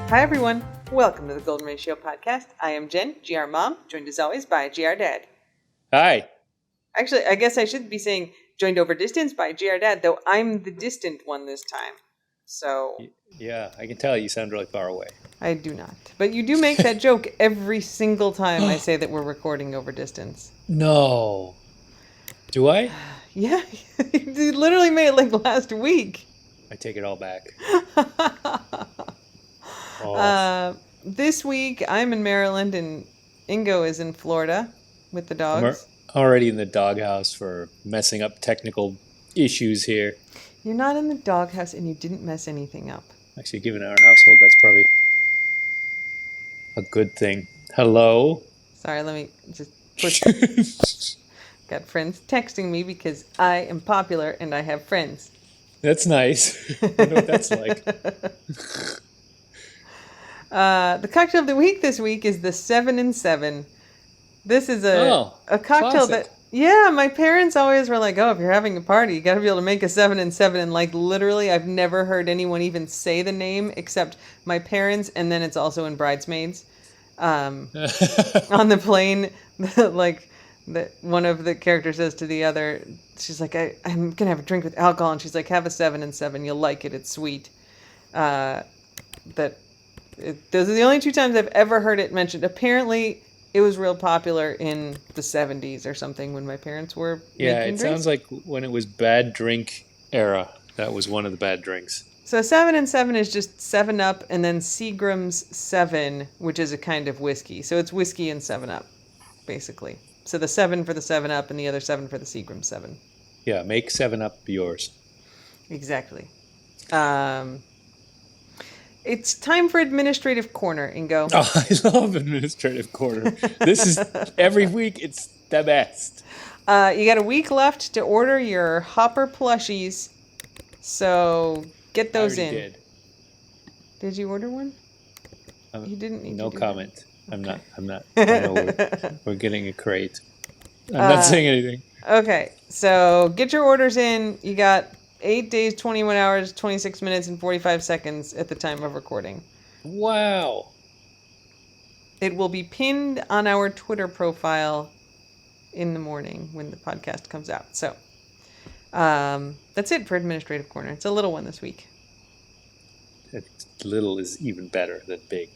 Hi, everyone. Welcome to the Golden Ratio Podcast. I am Jen, GR Mom, joined as always by GR Dad. Hi. Actually, I guess I should be saying joined over distance by GR Dad, though I'm the distant one this time. So... Yeah, I can tell you sound really far away. I do not. But you do make that joke every single time I say that we're recording over distance. No. Do I? Yeah, you literally made it like last week. I take it all back. This week, I'm in Maryland and Ingo is in Florida with the dogs. I'm already in the doghouse for messing up technical issues here. You're not in the doghouse and you didn't mess anything up. Actually, given our household, that's probably a good thing. Hello? Sorry, let me just push. Got friends texting me because I am popular and I have friends. That's nice. I know what that's like. The cocktail of the week this week is the 7 and 7. This is a cocktail classic. that, yeah, my parents always were like, oh, if you're having a party, you got to be able to make a 7 and 7. And like literally, I've never heard anyone even say the name except my parents. And then it's also in Bridesmaids. On the plane, one of the characters says to the other, she's like, I'm going to have a drink with alcohol. And she's like, have a 7 and 7. You'll like it. It's sweet. Those are the only two times I've ever heard it mentioned. Apparently, it was real popular in the 70s or something when my parents were making drinks. Sounds like when it was bad drink era. That was one of the bad drinks. So 7 and 7 is just 7-Up and then Seagram's 7, which is a kind of whiskey. So it's whiskey and 7-Up, basically. So the 7 for the 7-Up and the other 7 for the Seagram 7. Yeah, make 7-Up yours. Exactly. It's time for Administrative Corner, Ingo. Oh, I love Administrative Corner. This is, every week, it's the best. You got a week left to order your Hopper plushies, so get those in. Did. Did you order one? You didn't need no to do comment. that. I'm not. I know we're getting a crate. I'm not saying anything. Okay, so get your orders in. You got 8 days, 21 hours, 26 minutes, and 45 seconds at the time of recording. Wow. It will be pinned on our Twitter profile in the morning when the podcast comes out. So that's it for Administrative Corner. It's a little one this week. Little is even better than big.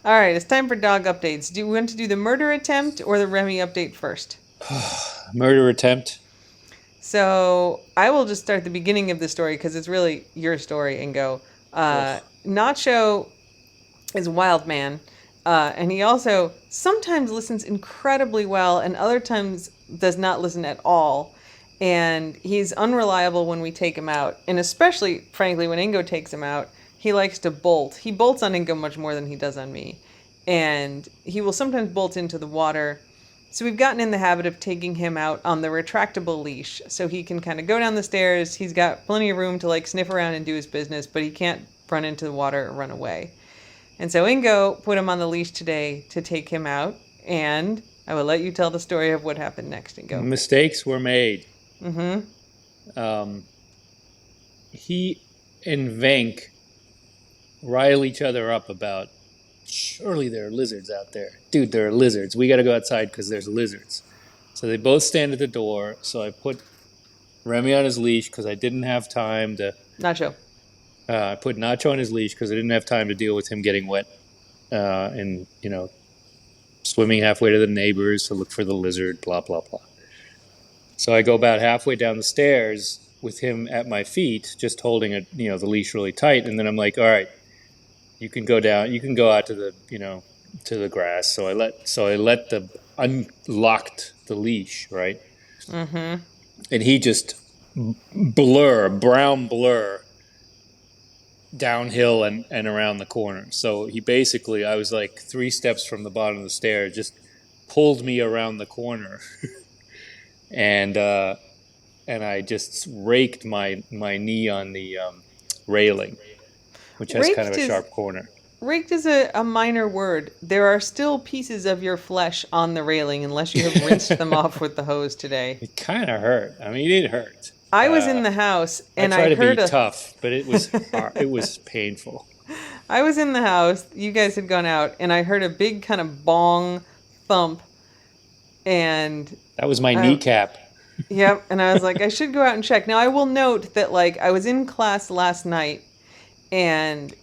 All right, it's time for dog updates. Do we want to do the murder attempt or the Remy update first? Murder attempt. So I will just start the beginning of the story because it's really your story, Ingo. Nacho is a wild man, and he also sometimes listens incredibly well and other times does not listen at all. And he's unreliable when we take him out. And especially, frankly, when Ingo takes him out, he likes to bolt. He bolts on Ingo much more than he does on me. And he will sometimes bolt into the water. So we've gotten in the habit of taking him out on the retractable leash so he can kind of go down the stairs. He's got plenty of room to like sniff around and do his business, but he can't run into the water or run away. And so Ingo put him on the leash today to take him out. And I will let you tell the story of what happened next, Ingo. Mistakes were made. Mm-hmm. He and Venk rile each other up about, surely there are lizards out there. Dude, there are lizards. We got to go outside because there's lizards. So they both stand at the door. So I put Remy on his leash because I didn't have time to... Nacho. I put Nacho on his leash because I didn't have time to deal with him getting wet and, swimming halfway to the neighbors to look for the lizard, blah, blah, blah. So I go about halfway down the stairs with him at my feet, just holding the leash really tight. And then I'm like, all right, you can go down, you can go out to the, to the grass. So I unlocked the leash, right? Mm-hmm. And he just brown blur downhill and around the corner. So he basically, I was like 3 steps from the bottom of the stairs, just pulled me around the corner. And I just raked my knee on the railing, which has kind of a sharp corner. Raked is a minor word. There are still pieces of your flesh on the railing unless you have rinsed them off with the hose today. It kind of hurt. I mean, it hurt. I was in the house and I tried I heard to be tough, but it was painful. I was in the house. You guys had gone out, and I heard a big kind of bong thump, and That was my I, kneecap. yep. And I was like, I should go out and check. Now I will note that like I was in class last night, and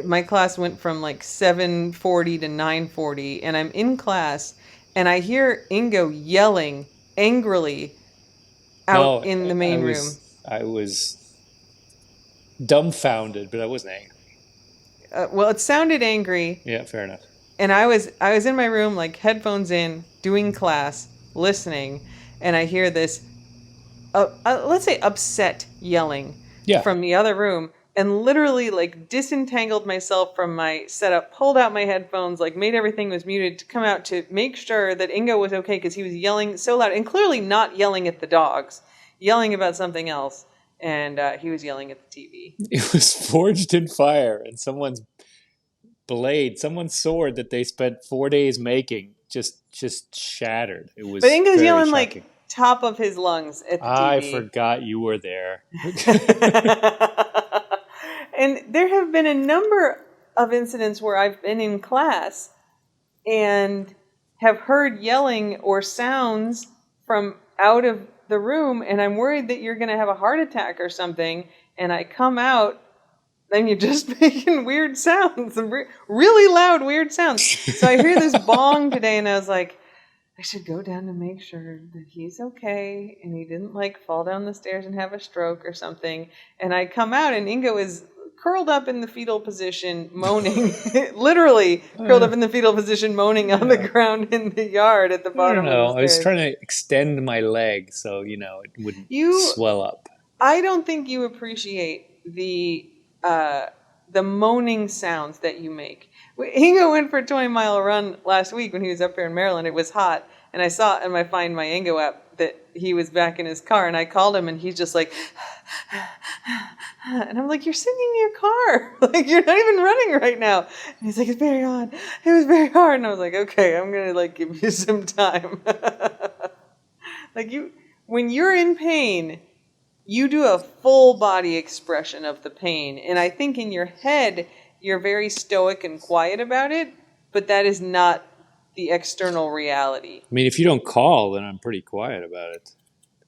my class went from like 7:40 to 9:40, and I'm in class, and I hear Ingo yelling angrily out No, in the I main room. was dumbfounded, but I wasn't angry. Well, it sounded angry, Yeah, fair enough. and I was in my room like headphones in, doing class, listening, and I hear this let's say upset yelling Yeah. from the other room, and literally like disentangled myself from my setup, pulled out my headphones, like made everything was muted to come out to make sure that Ingo was okay, because he was yelling so loud and clearly not yelling at the dogs, yelling about something else, and he was yelling at the TV. It was forged in fire, and someone's someone's sword that they spent 4 days making, just shattered. It But was Ingo's very yelling like shocking. top of his lungs at the I TV. forgot you were there. And there have been a number of incidents where I've been in class and have heard yelling or sounds from out of the room, and I'm worried that you're going to have a heart attack or something, and I come out and you're just making weird sounds, really loud weird sounds. So I hear this bong today, and I was like, I should go down to make sure that he's okay and he didn't like fall down the stairs and have a stroke or something. And I come out, and Ingo is curled up in the fetal position, moaning, literally curled up in the fetal position, moaning on the ground in the yard at the I don't bottom of know. the I was stairs. trying to extend my leg so it wouldn't You, swell up. I don't think you appreciate the moaning sounds that you make. Ingo went for a 20-mile run last week when he was up here in Maryland. It was hot, and I saw in my Find My Ingo app that he was back in his car, and I called him, and he's just like, and I'm like, you're sitting in your car, like you're not even running right now. And he's like, it's very hard. It was very hard, and I was like, okay, I'm gonna like give you some time. Like when you're in pain, you do a full body expression of the pain. And I think in your head, you're very stoic and quiet about it, but that is not the external reality. I mean, if you don't call, then I'm pretty quiet about it.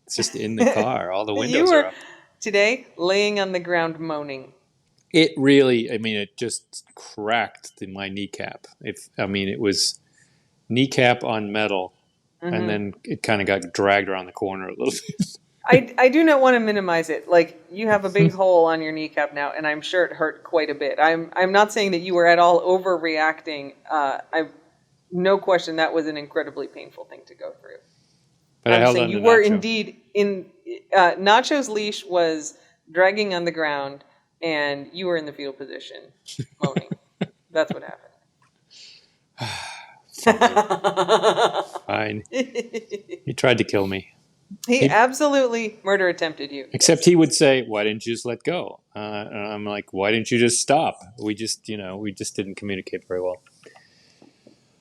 It's just in the car. All the You windows are were up. today laying on the ground moaning. It really, I mean, it just cracked my kneecap. It was kneecap on metal, and then it kind of got dragged around the corner a little bit. I do not want to minimize it. Like, you have a big hole on your kneecap now, and I'm sure it hurt quite a bit. I'm not saying that you were at all overreacting. No question that was an incredibly painful thing to go through. But I I'm held saying on you to were Nacho. indeed in Nacho's leash was dragging on the ground, and you were in the fetal position, moaning. That's what happened. Fine. He tried to kill me. He absolutely murder attempted you. Except he would say, "Why didn't you just let go?" And I'm like, "Why didn't you just stop?" We just didn't communicate very well.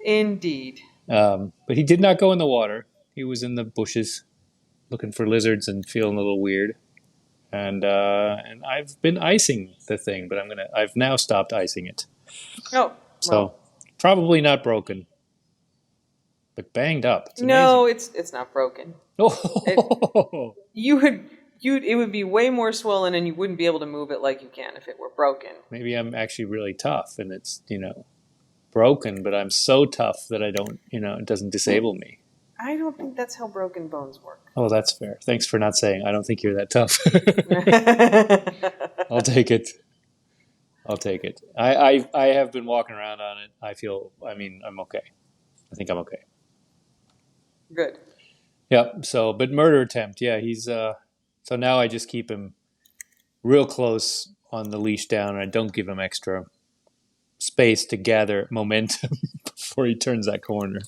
Indeed. But he did not go in the water. He was in the bushes, looking for lizards and feeling a little weird. And I've been icing the thing, but I've now stopped icing it. Oh, So well. probably not broken, but banged up. It's No, amazing. it's not broken. Oh, It would be way more swollen, and you wouldn't be able to move it like you can if it were broken. maybe I'm actually really tough, and it's broken, but I'm so tough that I don't it doesn't disable me. I don't think that's how broken bones work. Oh, that's fair. Thanks for not saying I don't think you're that tough. I'll take it. I have been walking around on it. I'm okay. I think I'm okay. Good. Yep. So, but murder attempt. Yeah, he's so now I just keep him real close on the leash down, and I don't give him extra space to gather momentum before he turns that corner.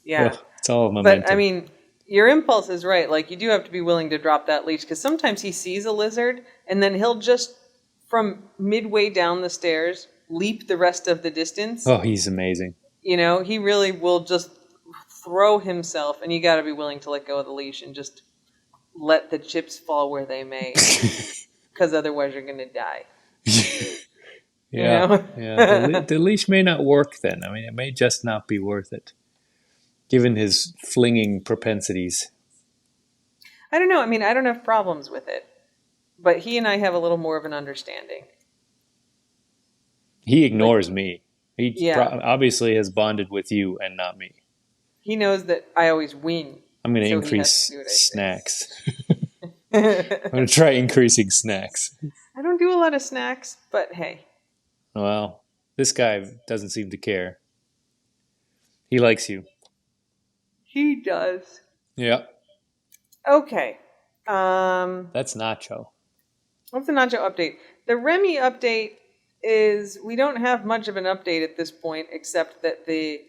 Yeah. Oh, it's all momentum. But, I mean, your impulse is right. Like, you do have to be willing to drop that leash, because sometimes he sees a lizard, and then he'll just, from midway down the stairs, leap the rest of the distance. Oh, he's amazing. He really will just throw himself, and you got to be willing to let go of the leash and just let the chips fall where they may, because otherwise you're going to die. you Yeah, know? yeah. The leash may not work then. I mean, it may just not be worth it, given his flinging propensities. I don't know. I mean, I don't have problems with it, but he and I have a little more of an understanding. He Like, ignores me. He yeah, obviously has bonded with you and not me. he knows that I always win, I'm going to so he has to increase do what snacks. I I'm say. going to try increasing snacks. I don't do a lot of snacks, but hey, Well, this guy doesn't seem to care. He likes you. he does. Yeah. Okay. Um, That's Nacho. what's the Nacho update? The Remy update is we don't have much of an update at this point, except that the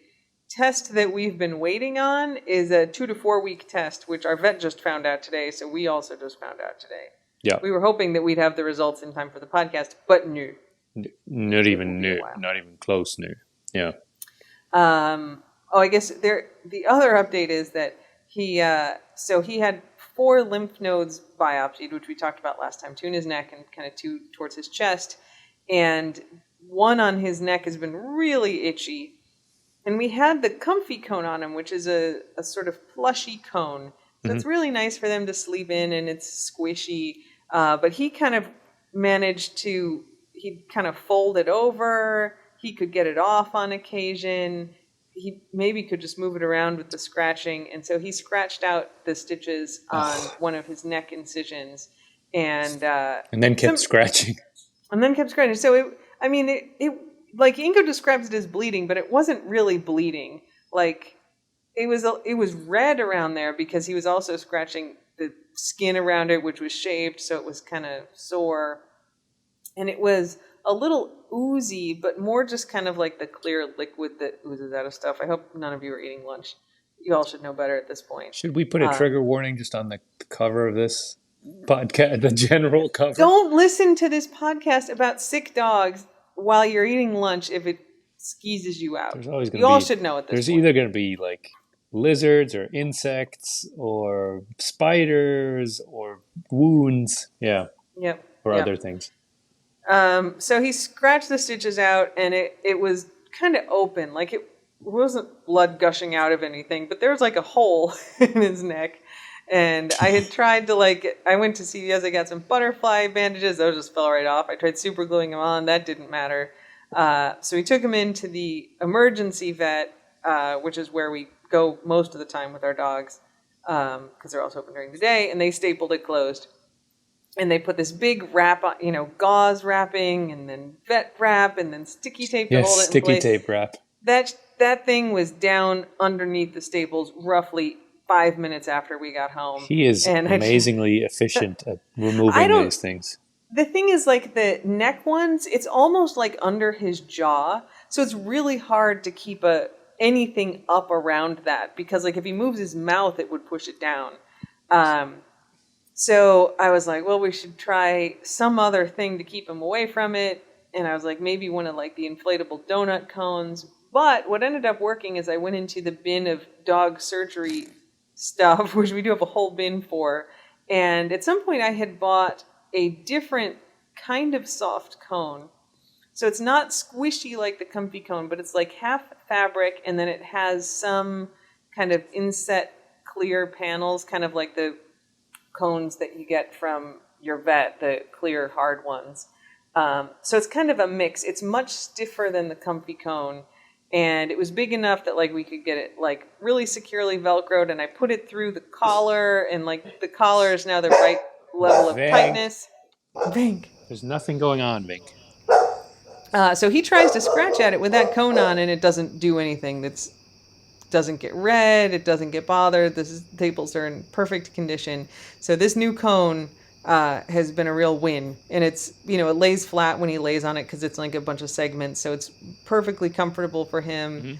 test that we've been waiting on is a 2 to 4 week test, which our vet just found out today. So we also just found out today. Yeah. We were hoping that we'd have the results in time for the podcast, but no, Not it will even be a new. while. Not even close new. Yeah. I guess the other update is that he had 4 lymph nodes biopsied, which we talked about last time, 2 in his neck and kind of 2 towards his chest, and 1 on his neck has been really itchy. And we had the comfy cone on him, which is a sort of plushy cone. So Mm-hmm. it's really nice for them to sleep in, and it's squishy. But he kind of managed to, he'd kind of fold it over. He could get it off on occasion. He maybe could just move it around with the scratching. And so he scratched out the stitches on one of his neck incisions. And And then kept scratching. and then kept scratching. So it like Ingo describes it as bleeding, but it wasn't really bleeding. Like it was red around there because he was also scratching the skin around it, which was shaved, so it was kind of sore, and it was a little oozy, but more just kind of like the clear liquid that oozes out of stuff. I hope none of you are eating lunch. You all should know better at this point. Should we put a trigger warning just on the cover of this podcast, the general cover? Don't listen to this podcast about sick dogs while you're eating lunch if it skeezes you out. There's always going You to all be. should know at this There's point. either going to be like lizards or insects or spiders or wounds. Yeah. Yep. Or Yep. other things. So he scratched the stitches out, and it was kind of open, like it wasn't blood gushing out of anything, but there was like a hole in his neck. And I had tried to I went to CVS, I got some butterfly bandages, those just fell right off. I tried super gluing them on, that didn't matter. So we took him into the emergency vet, which is where we go most of the time with our dogs, because they're also open during the day, and they stapled it closed. And they put this big wrap on, gauze wrapping, and then vet wrap, and then sticky tape to hold it in sticky place. tape wrap. That thing was down underneath the staples roughly 5 minutes after we got home. He is amazingly efficient at removing those things. The thing is, like the neck ones, it's almost like under his jaw, so it's really hard to keep anything up around that, because like if he moves his mouth, it would push it down. So I was like, well, we should try some other thing to keep him away from it. And I was like, maybe one of like the inflatable donut cones. But what ended up working is I went into the bin of dog surgery stuff, which we do have a whole bin for. And at some point I had bought a different kind of soft cone. So it's not squishy like the comfy cone, but it's like half fabric, and then it has some kind of inset clear panels, kind of like the cones that you get from your vet, the clear hard ones. So it's kind of a mix. It's much stiffer than the comfy cone, and it was big enough that like we could get it like really securely velcroed, and I put it through the collar, and like the collar is now the right level of tightness. Vink. There's nothing going on, Vink. So he tries to scratch at it with that cone on, and it doesn't do anything. Doesn't get red, it doesn't get bothered. The staples are in perfect condition. So this new cone has been a real win, and it's it lays flat when he lays on it because it's like a bunch of segments, so it's perfectly comfortable for him.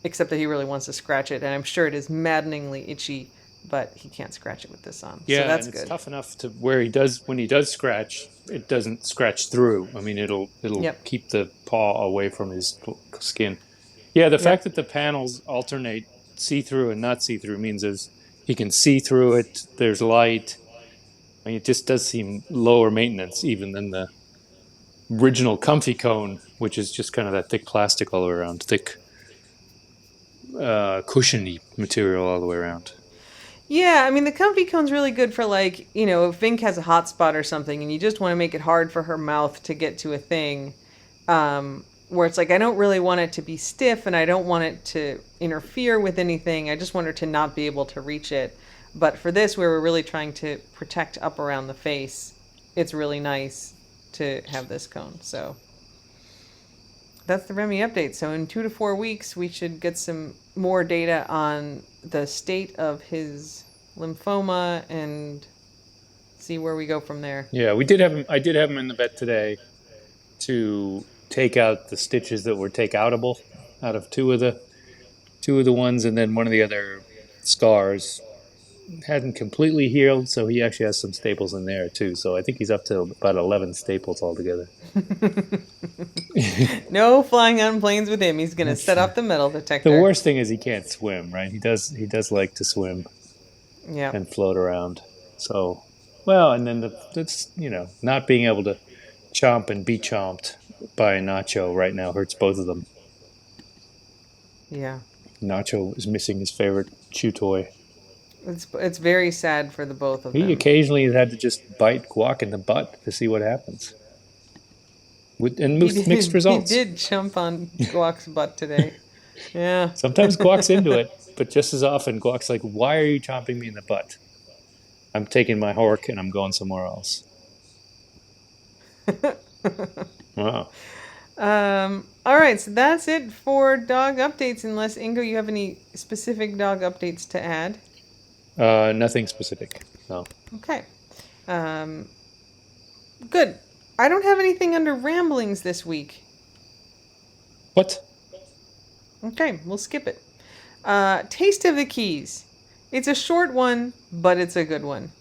Except that he really wants to scratch it, and I'm sure it is maddeningly itchy, but he can't scratch it with this on. Yeah, so that's and good. It's tough enough to where when he does scratch, it doesn't scratch through. I mean, it'll keep the paw away from his skin. Yeah, the fact that the panels alternate see-through and not see-through means he can see through it. There's light. I mean, it just does seem lower maintenance even than the original comfy cone, which is just kind of that thick plastic all the way around, thick, cushiony material all the way around. Yeah, I mean the comfy cone's really good for like, if Vink has a hot spot or something and you just want to make it hard for her mouth to get to a thing. Where it's like I don't really want it to be stiff and I don't want it to interfere with anything. I just want her to not be able to reach it. But for this where we're really trying to protect up around the face, it's really nice to have this cone. So that's the Remy update. So in 2 to 4 weeks, we should get some more data on the state of his lymphoma and see where we go from there. Yeah, we did have him. I did have him in the vet today to take out the stitches that were take-outable out of two of the ones, and then one of the other scars hadn't completely healed, so he actually has some staples in there too. So I think he's up to about 11 staples altogether. No flying on planes with him. He's going to set off the metal detector. The worst thing is he can't swim, right? He does like to swim and float around. So, well, and then that's not being able to chomp and be chomped by Nacho right now hurts both of them. Yeah. Nacho is missing his favorite chew toy. It's very sad for the both of them. He occasionally has had to just bite Guac in the butt to see what happens. And mixed results. He did jump on Guac's butt today. Yeah. Sometimes Guac's into it, but just as often Guac's like, "Why are you chomping me in the butt? I'm taking my hork and I'm going somewhere else." Wow. All right, so that's it for dog updates. Unless Ingo, you have any specific dog updates to add? Nothing specific. No. Okay. Good. I don't have anything under ramblings this week. What? Okay, we'll skip it. Taste of the Keys. It's a short one, but it's a good one.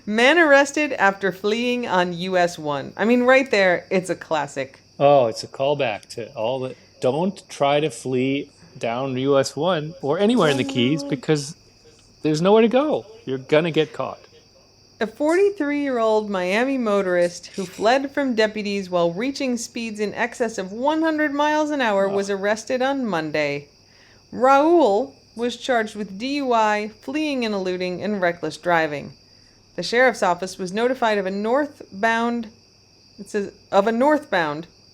Man arrested after fleeing on US 1. I mean, right there, it's a classic. Oh, it's a callback to all the... Don't try to flee down US 1 or anywhere in the Keys because there's nowhere to go. You're going to get caught. A 43-year-old Miami motorist who fled from deputies while reaching speeds in excess of 100 miles an hour was arrested on Monday. Raul was charged with DUI, fleeing and eluding, and reckless driving. The sheriff's office was notified of a northbound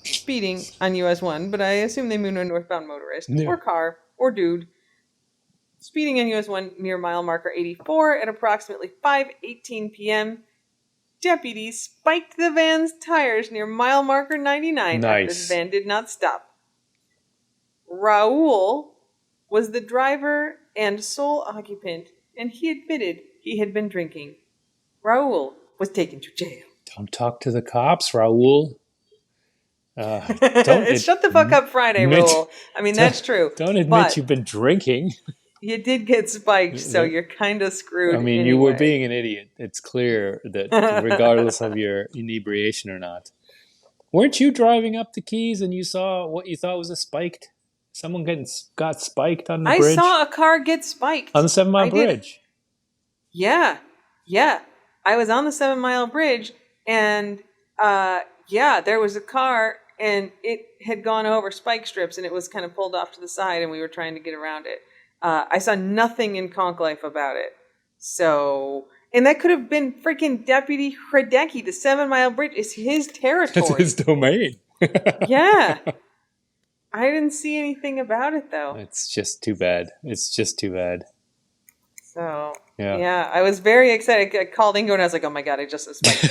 speeding on US 1, but I assume they mean a northbound motorist or car or dude speeding on US 1 near mile marker 84 at approximately 5:18 p.m. Deputies spiked the van's tires near mile marker 99 after the van did not stop. Raul was the driver and sole occupant, and he admitted he had been drinking. Raul was taken to jail. Don't talk to the cops, Raul. It's Shut the Fuck Up Friday, Raul. I mean, that's true. Don't admit you've been drinking. You did get spiked, so you're kind of screwed. I mean, you were being an idiot. It's clear that regardless of your inebriation or not. Weren't you driving up the Keys and you saw what you thought was someone got spiked on the bridge? I saw a car get spiked. On the 7 Mile Bridge. Yeah. I was on the 7 Mile Bridge and there was a car and it had gone over spike strips and it was kind of pulled off to the side and we were trying to get around it. I saw nothing in Conch Life about it. So, and that could have been freaking Deputy Hradecki. The 7 Mile Bridge is his territory. It's his domain. Yeah. I didn't see anything about it, though. It's just too bad. So, yeah, I was very excited. I called Ingo and I was like, oh my God, I just suspected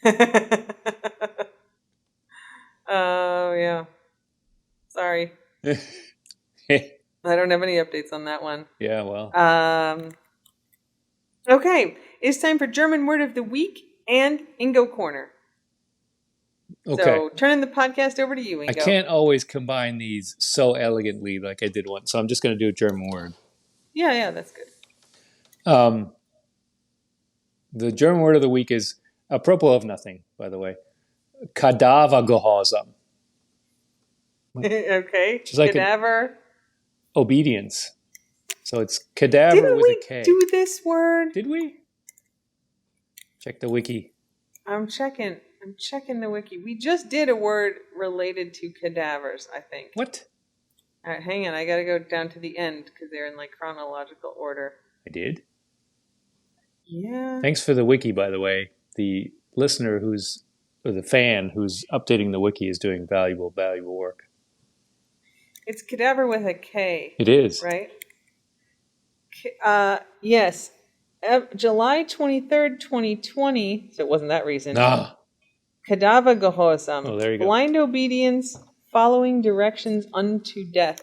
it. Oh, yeah. Sorry. I don't have any updates on that one. Yeah, well. Okay, it's time for German Word of the Week and Ingo Corner. Okay. So, turning the podcast over to you, Ingo. I can't always combine these so elegantly like I did once, so I'm just going to do a German word. Yeah, that's good. The German word of the week is, apropos of nothing, by the way, Kadavergehorsam. Okay, just like cadaver. Obedience. So it's cadaver with a K. Didn't we do this word? Did we? Check the wiki. I'm checking the wiki. We just did a word related to cadavers, I think. What? All right, hang on. I got to go down to the end because they're in like chronological order. I did. Yeah. Thanks for the wiki, by the way. The listener or the fan who's updating the wiki is doing valuable work. It's cadaver with a K. It is. Right? Yes. July 23rd, 2020. So it wasn't that recent. Ah. Cadaver Gehorsam. Oh, there you go. Blind obedience, following directions unto death.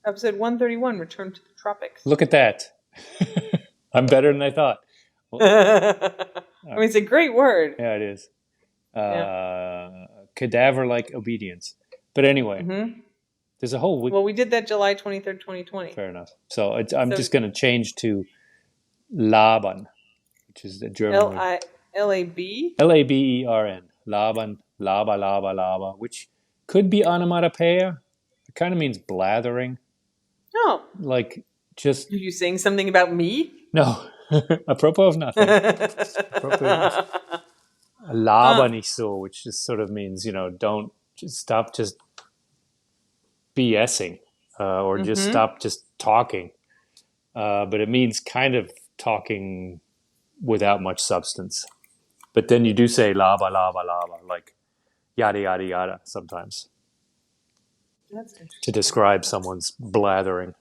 Episode 131, Return to the Tropics. Look at that. I'm better than I thought. I mean, it's a great word. Yeah, it is. Cadaver-like obedience. But anyway, there's a whole... Well, we did that July 23rd, 2020. Fair enough. So I'm just going to change to Laban, which is the German word. L-A-B? L-A-B-E-R-N. Laban, laba, which could be onomatopoeia. It kind of means blathering. Oh. Like, just... Are you saying something about me? No. Apropos of nothing. Laber nicht so, which just sort of means, don't just stop just BSing or just stop just talking. But it means kind of talking without much substance. But then you do say laba, like yada, yada, yada sometimes. That's interesting. To describe someone's blathering.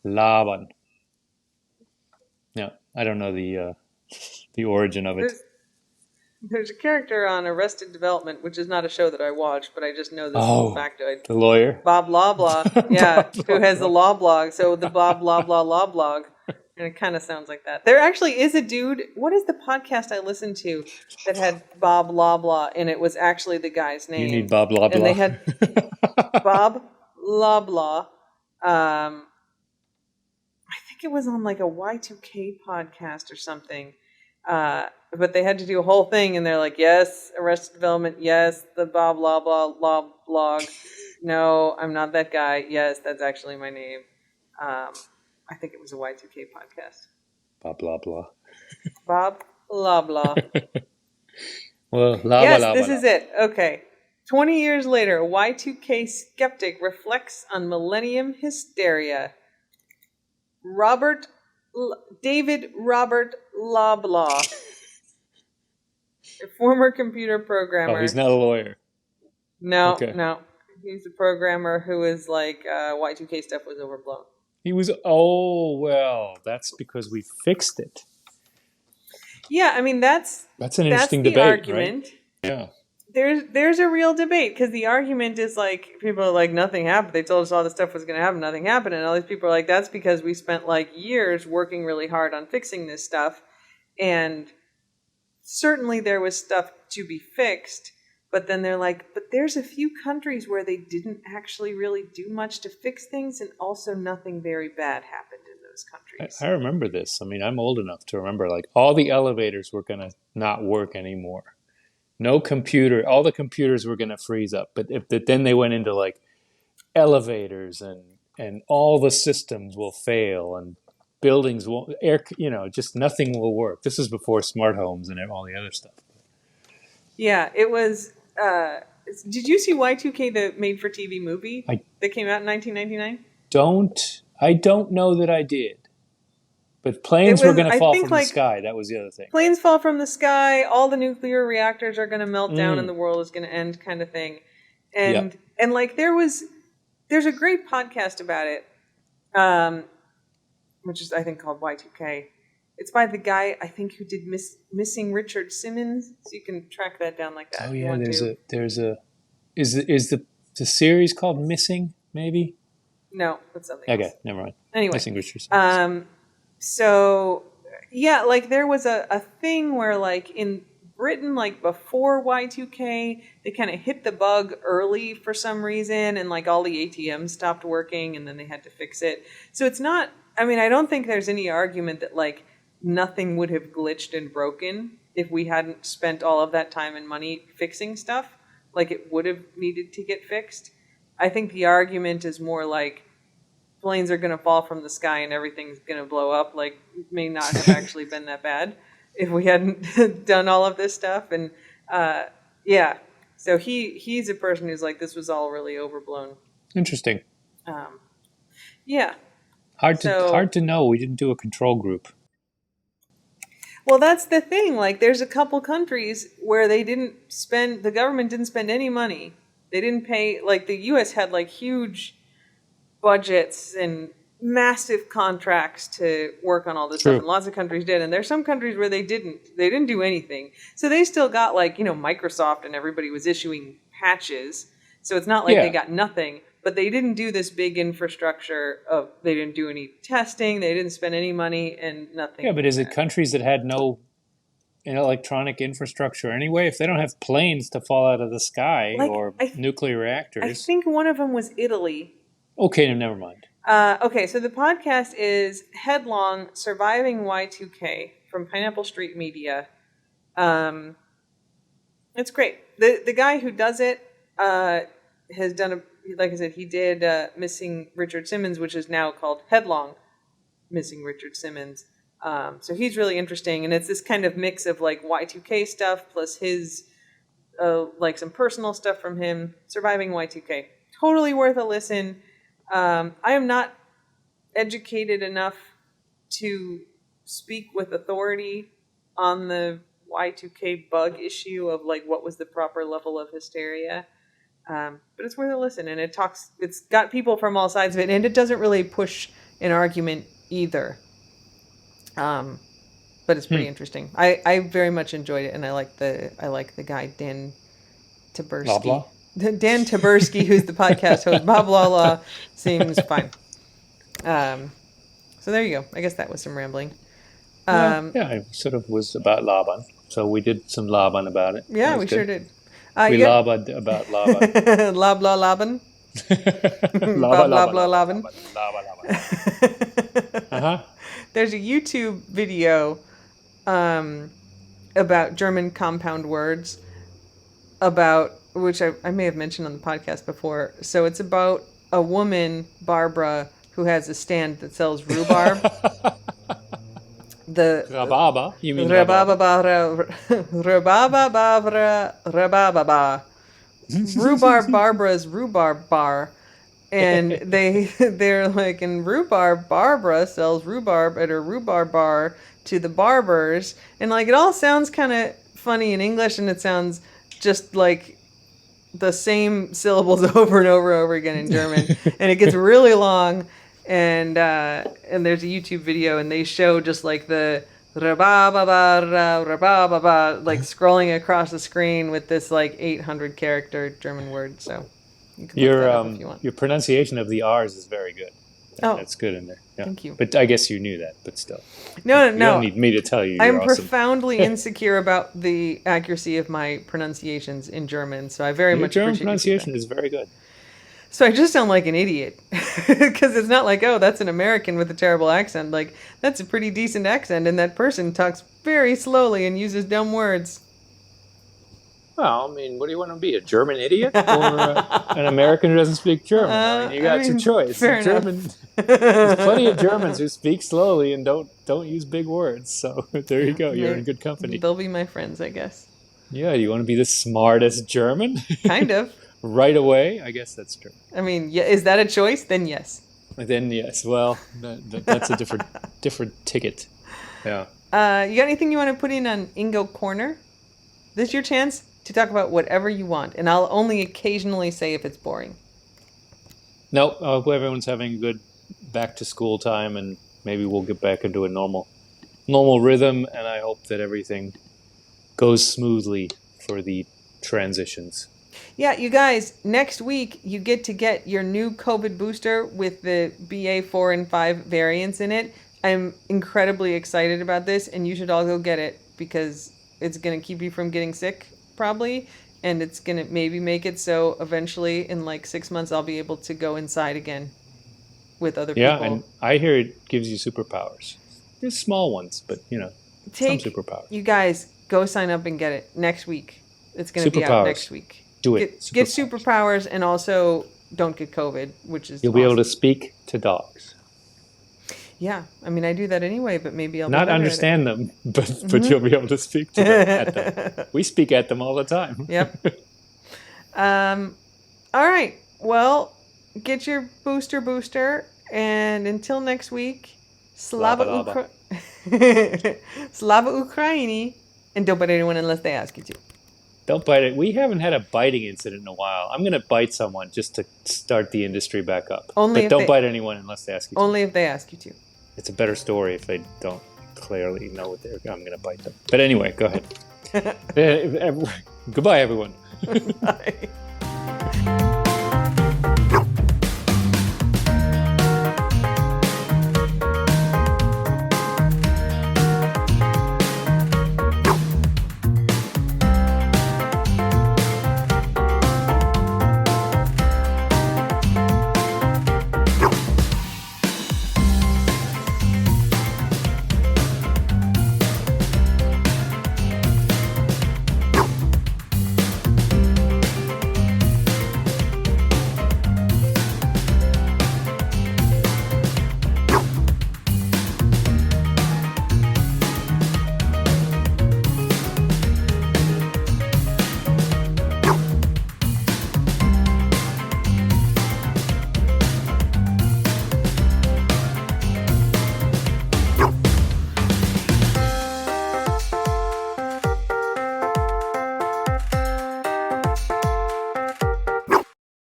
Laban. Yeah, I don't know the origin of it. There's a character on Arrested Development, which is not a show that I watch, but I just know this little factoid. The lawyer? Bob Loblaw. Yeah, who has the law blog. So the Bob Loblaw law blog. And it kind of sounds like that. There actually is a dude. What is the podcast I listened to that had Bob Loblaw, and it was actually the guy's name? You need Bob Loblaw. And they had Bob Loblaw. I think it was on like a Y2K podcast or something. But they had to do a whole thing, and they're like, yes, Arrested Development, yes, the Bob Loblaw law blog. No, I'm not that guy. Yes, that's actually my name. I think it was a Y2K podcast. Bob Loblaw. Bob Loblaw. Well, yes, this is it. Okay. 20 years later, a Y2K skeptic reflects on millennium hysteria. David Robert Loblaw, a former computer programmer. Oh, he's not a lawyer. No, okay. No. He's a programmer who is like, Y2K stuff was overblown. He was, well, that's because we fixed it. Yeah, I mean, that's an interesting debate, argument. Right? Yeah. There's a real debate, because the argument is like, people are like, nothing happened. They told us all this stuff was going to happen. Nothing happened. And all these people are like, that's because we spent like years working really hard on fixing this stuff. And certainly there was stuff to be fixed. But then they're like, but there's a few countries where they didn't actually really do much to fix things. And also nothing very bad happened in those countries. I remember this. I mean, I'm old enough to remember like all the elevators were going to not work anymore. No computer, all the computers were going to freeze up. But then they went into like elevators and all the systems will fail and buildings won't, just nothing will work. This is before smart homes and all the other stuff. Yeah, it was, did you see Y2K, the made-for-TV movie that came out in 1999? I don't know that I did. But planes were going to fall from the sky. That was the other thing. Planes fall from the sky. All the nuclear reactors are going to melt down, and the world is going to end, kind of thing. And like there's a great podcast about it, which is I think called Y2K. It's by the guy I think who did Missing Richard Simmons. So you can track that down like that. Oh yeah, is the series called Missing? Maybe. No, that's something else. Okay, never mind. Anyway, Missing Richard Simmons. So, yeah, like there was a thing where like in Britain, like before Y2K, they kind of hit the bug early for some reason, and like all the ATMs stopped working, and then they had to fix it. So it's not, I mean, I don't think there's any argument that like nothing would have glitched and broken if we hadn't spent all of that time and money fixing stuff. Like it would have needed to get fixed. I think the argument is more like, planes are going to fall from the sky and everything's going to blow up. Like, it may not have actually been that bad. if we hadn't done all of this stuff. And yeah, so he's a person who's like, this was all really overblown. Interesting. Yeah. Hard to know. We didn't do a control group. Well, that's the thing. Like, there's a couple countries where the government didn't spend any money. They didn't pay, like, the U.S. had, like, huge budgets and massive contracts to work on all this stuff, and lots of countries did. And there's some countries where they didn't do anything. So they still got, like, Microsoft and everybody was issuing patches. So it's not like they got nothing. But they didn't do this big infrastructure they didn't do any testing, they didn't spend any money, and nothing. Yeah, but is it countries that had no electronic infrastructure anyway? If they don't have planes to fall out of the sky or nuclear reactors. I think one of them was Italy. Okay, never mind. Okay, so the podcast is Headlong, Surviving Y2K from Pineapple Street Media. It's great. The guy who does it has done like I said, he did Missing Richard Simmons, which is now called Headlong, Missing Richard Simmons. So he's really interesting, and it's this kind of mix of like Y2K stuff plus his like some personal stuff from him. Surviving Y2K, totally worth a listen. I am not educated enough to speak with authority on the Y2K bug issue of like what was the proper level of hysteria. But it's worth a listen, and it's got people from all sides of it, and it doesn't really push an argument either. But it's pretty interesting. I very much enjoyed it, and I like the guy Dan Taberski. Blah, blah. Dan Taberski, who's the podcast host. Blah blah blah seems fine. So there you go. I guess that was some rambling. It sort of was about Laban, so we did some Laban about it. Yeah, we sure did. We labad about Laban. La blah Laban. Blah blah Laban. There's a YouTube video about German compound words, which I may have mentioned on the podcast before. So it's about a woman, Barbara, who has a stand that sells rhubarb. Rababa. You mean Rababa. Rhubarb Barbara's rhubarb bar. And they're like, in rhubarb, Barbara sells rhubarb at her rhubarb bar to the barbers. And like, it all sounds kind of funny in English, and it sounds just like the same syllables over and over and over again in German. And it gets really long. And there's a YouTube video, and they show just like the rabababa, like scrolling across the screen with this like 800 character German word. So you can look that up if you want. Your pronunciation of the R's is very good. That's good in there. Yeah. Thank you. But I guess you knew that, but still. No. You don't need me to tell you. I'm awesome. profoundly insecure about the accuracy of my pronunciations in German, so I very much German appreciate pronunciation is very good. So I just sound like an idiot, because it's not like, oh, that's an American with a terrible accent. Like, that's a pretty decent accent, and that person talks very slowly and uses dumb words. Well, I mean, what do you want to be, a German idiot or an American who doesn't speak German? I mean, you got your choice. Fair German. There's plenty of Germans who speak slowly and don't use big words. So there you go. You're in good company. They'll be my friends, I guess. Yeah, you want to be the smartest German? Kind of. Right away? I guess that's true. I mean, yeah, is that a choice? Then yes. Then yes. Well, that's a different ticket. Yeah. You got anything you want to put in on Ingo Corner? This is your chance to talk about whatever you want, and I'll only occasionally say if it's boring. No, I hope everyone's having a good back-to-school time, and maybe we'll get back into a normal rhythm, and I hope that everything goes smoothly for the transitions. Yeah, you guys, next week you get your new COVID booster with the BA4 and 5 variants in it. I'm incredibly excited about this, and you should all go get it, because it's going to keep you from getting sick, probably, and it's going to maybe make it so eventually in like 6 months I'll be able to go inside again with other people. Yeah, and I hear it gives you superpowers. There's small ones, but some superpowers. You guys, go sign up and get it next week. It's going to be out next week. Do it. Get superpowers, and also don't get COVID, which is You'll be able to speak to dogs. Yeah, I mean, I do that anyway, but maybe I'll be Not better understand them, but you'll be able to speak to them at them. We speak at them all the time. Yep. All right. Well, get your booster, and until next week, Slava Lava lava. Slava Ukraini, and don't bite anyone unless they ask you to. Don't bite it. We haven't had a biting incident in a while. I'm going to bite someone just to start the industry back up. Only but if don't they- bite anyone unless they ask you to. Only if they ask you to. It's a better story if they don't clearly know what I'm going to bite them. But anyway, go ahead. Goodbye, everyone. Bye.